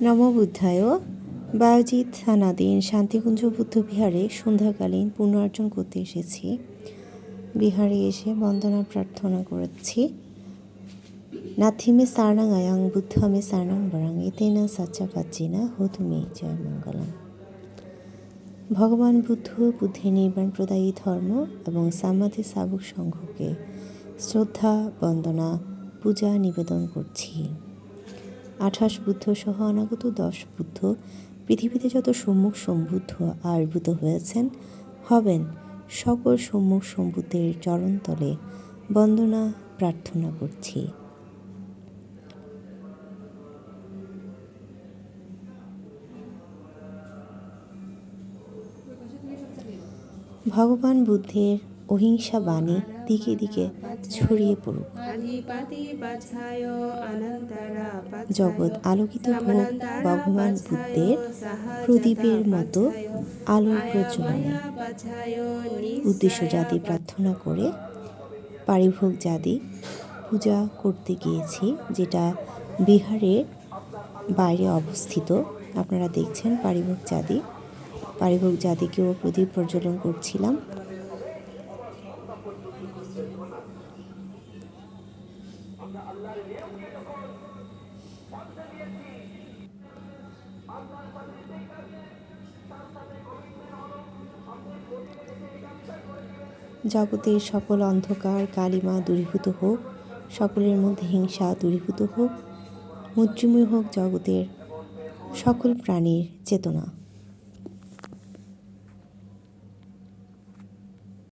নমো বুদ্ধায়। বায়োজিৎ থানাধীন শান্তিকুঞ্জ বুদ্ধবিহারে সন্ধ্যাকালীন পুনর্জন করতে এসেছি। বিহারে এসে বন্দনা প্রার্থনা করেছি। নাথিমে সারনাং আয়াং বুদ্ধমে সারনাং বরাং এতেনা সাচ্চা পাচ্চিনা হো তুমি জয় মঙ্গলম। ভগবান বুদ্ধ, বুদ্ধের নির্বাণ প্রদায়ী ধর্ম এবং সামাধি সাবক সংঘকে শ্রদ্ধা, বন্দনা, পূজা নিবেদন করছি। 28 বুদ্ধ সহ অনাগত 10 বুদ্ধ পৃথিবীতে যত সম্মুখ সম্বুদ্ধ আবির্ভূত হয়েছেন হবেন, সকল সম্মুখ সম্বুদ্ধের চরণতলে বন্দনা প্রার্থনা করছি। ভগবান বুদ্ধের অহিংসা বাণী দিকে দিকে ছড়িয়ে পড়ুক। জগৎ আলোকিত হোক ভগবান বুদ্ধের প্রদীপের মতো আলোর প্রজ্বলনে। উদ্দেশ্য জাতি প্রার্থনা করে পারিভোগ জাতি পূজা করতে গিয়েছি, যেটা বিহারের বাইরে অবস্থিত। আপনারা দেখছেন পারিভোগ জাতিকেও প্রদীপ প্রজ্বলন করছিলাম। জগতের সকল অন্ধকার কালিমা দূরীভূত হোক, সকলের মধ্যে হিংসা দূরীভূত হোক, মুজ্জুময় হোক জগতের সকল প্রাণীর চেতনা।